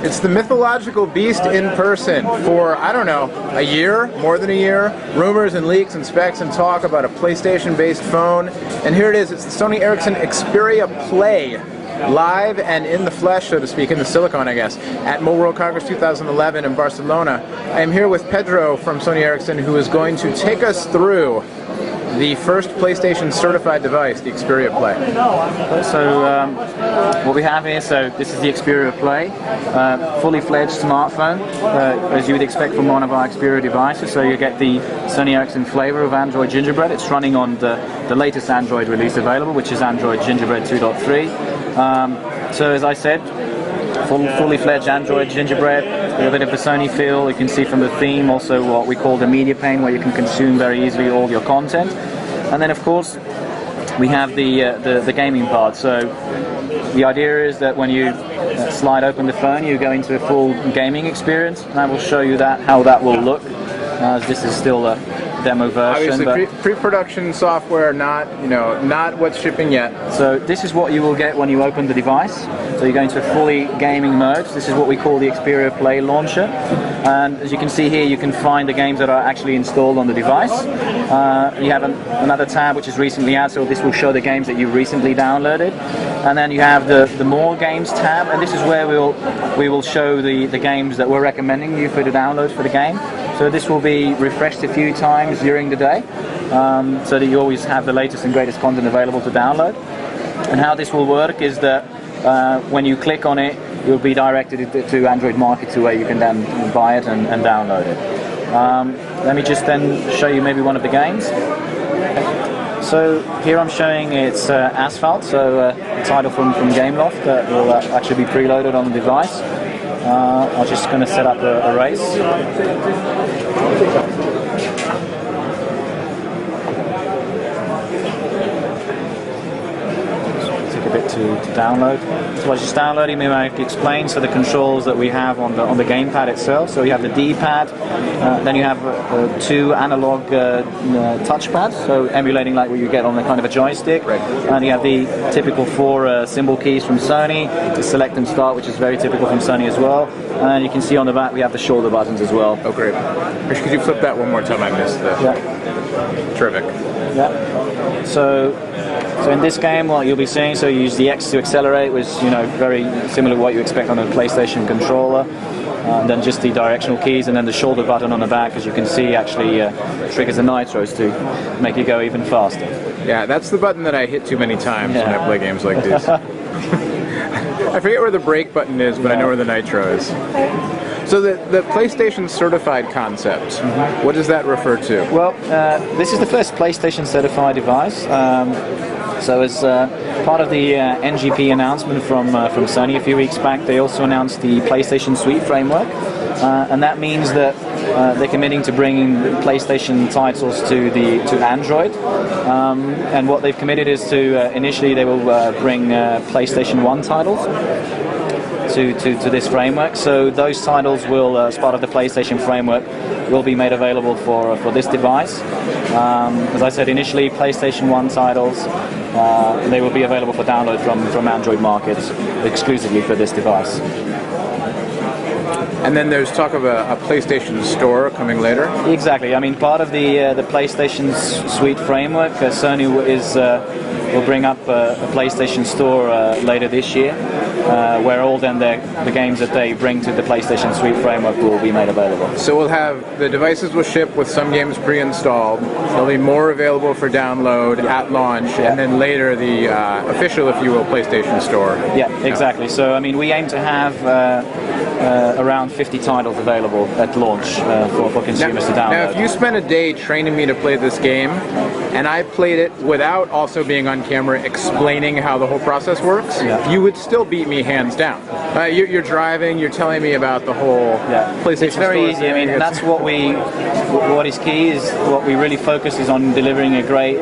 It's the mythological beast in person for, I don't know, a year, more than a year. Rumors and leaks and specs and talk about a PlayStation-based phone. And here it is. It's the Sony Ericsson Xperia Play. Live and in the flesh, so to speak, in the silicon, I guess, at Mobile World Congress 2011 in Barcelona. I am here with Pedro from Sony Ericsson, who is going to take us through the first PlayStation certified device, the Xperia Play. So what we have here, so this is the Xperia Play, fully fledged smartphone, as you would expect from one of our Xperia devices. So you get the Sony Ericsson flavor of Android Gingerbread. It's running on the latest Android release available, which is Android Gingerbread 2.3. So as I said, fully fledged Android Gingerbread, a bit of the Sony feel. You can see from the theme also what we call the media pane, where you can consume very easily all your content. And then of course we have the gaming part. So the idea is that when you slide open the phone, you go into a full gaming experience, and I will show you how that will look, as this is still a demo version. Obviously, pre-production software, not what's shipping yet. So this is what you will get when you open the device. So you go into a fully gaming mode. This is what we call the Xperia Play launcher. And as you can see here, you can find the games that are actually installed on the device. You have another tab which is recently added, so this will show the games that you recently downloaded. And then you have the More Games tab, and this is where we will show the games that we're recommending you for the download for the game. So this will be refreshed a few times during the day, so that you always have the latest and greatest content available to download. And how this will work is that when you click on it, you'll be directed to Android Market, to where you can then buy it and download it. Let me just then show you maybe one of the games. So here I'm showing it's Asphalt, so a title from Gameloft that will actually be preloaded on the device. I'm just going to set up a race. Take a bit to download. So while it's just downloading, maybe I can explain. So the controls that we have on the gamepad itself. So you have the D-pad, then you have two analog touchpads, so emulating like what you get on a kind of a joystick. Right. And you have the typical 4 symbol keys from Sony, the select and start, which is very typical from Sony as well. And you can see on the back we have the shoulder buttons as well. Oh, great. Could you flip that one more time? I missed that. Yeah. Terrific. Yeah. So in this game, what you'll be seeing, so you use the X to accelerate, which very similar to what you expect on a PlayStation controller. And then just the directional keys, and then the shoulder button on the back, as you can see, actually triggers the nitros to make you go even faster. Yeah, that's the button that I hit too many times when I play games like this. I forget where the brake button is, but I know where the nitro is. So the PlayStation certified concept, what does that refer to? Well, this is the first PlayStation certified device. So as part of the NGP announcement from Sony a few weeks back, they also announced the PlayStation Suite framework, and that means that they're committing to bringing PlayStation titles to Android. And what they've committed is to initially they will bring PlayStation 1 titles to this framework. So those titles will, as part of the PlayStation framework, will be made available for this device. As I said initially, PlayStation 1 titles, they will be available for download from Android markets exclusively for this device. And then there's talk of a PlayStation Store coming later? Exactly. I mean, part of the PlayStation Suite framework, Sony will bring up a PlayStation Store later this year, where all then the games that they bring to the PlayStation Suite framework will be made available. So we'll have, the devices will ship with some games pre-installed, there'll be more available for download at launch, and then later the official, if you will, PlayStation Store. Yeah, exactly. So I mean, we aim to have around 50 titles available at launch for consumers to download. Now, if you spent a day training me to play this game, and I played it without also being on camera explaining how the whole process works, you would still beat me hands down. You're driving, you're telling me about the whole PlayStation It's very Store easy. thing. I mean, that's what is key, is what we really focus is on delivering a great,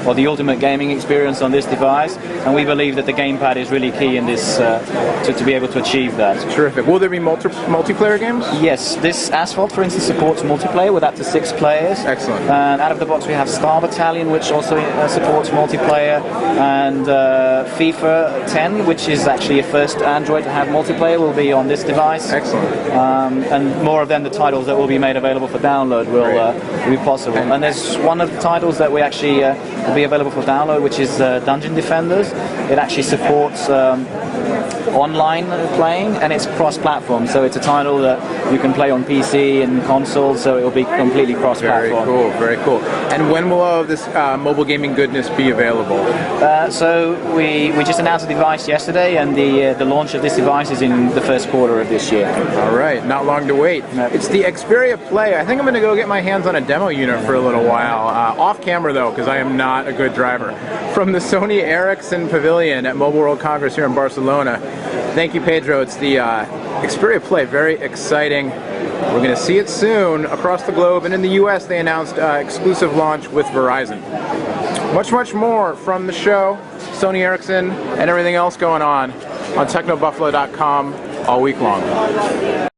or the ultimate gaming experience on this device, and we believe that the gamepad is really key in this, to be able to achieve that. Terrific. Will there be multiplayer games? Yes, this Asphalt, for instance, supports multiplayer with up to 6 players. Excellent. And out of the box we have Star Battalion, which also supports multiplayer, and FIFA 10, which is actually a first Android to have multiplayer, will be on this device. Excellent. And more of them, the titles that will be made available for download will be possible. And there's one of the titles that we actually will be available for download, which is Dungeon Defenders. It actually supports online playing, and it's cross-platform, so it's a title that you can play on PC and consoles, so it will be completely cross-platform. Very cool, very cool. And when will all of this mobile gaming goodness be available? So we just announced the device yesterday, and the launch of this device is in the first quarter of this year. All right, not long to wait. Nope. It's the Xperia Play. I think I'm going to go get my hands on a demo unit for a little while. Off camera though, because I am not a good driver. From the Sony Ericsson Pavilion at Mobile World Congress here in Barcelona. Thank you, Pedro. It's the Xperia Play. Very exciting. We're going to see it soon across the globe, and in the US they announced exclusive launch with Verizon. Much more from the show, Sony Ericsson, and everything else going on TechnoBuffalo.com all week long.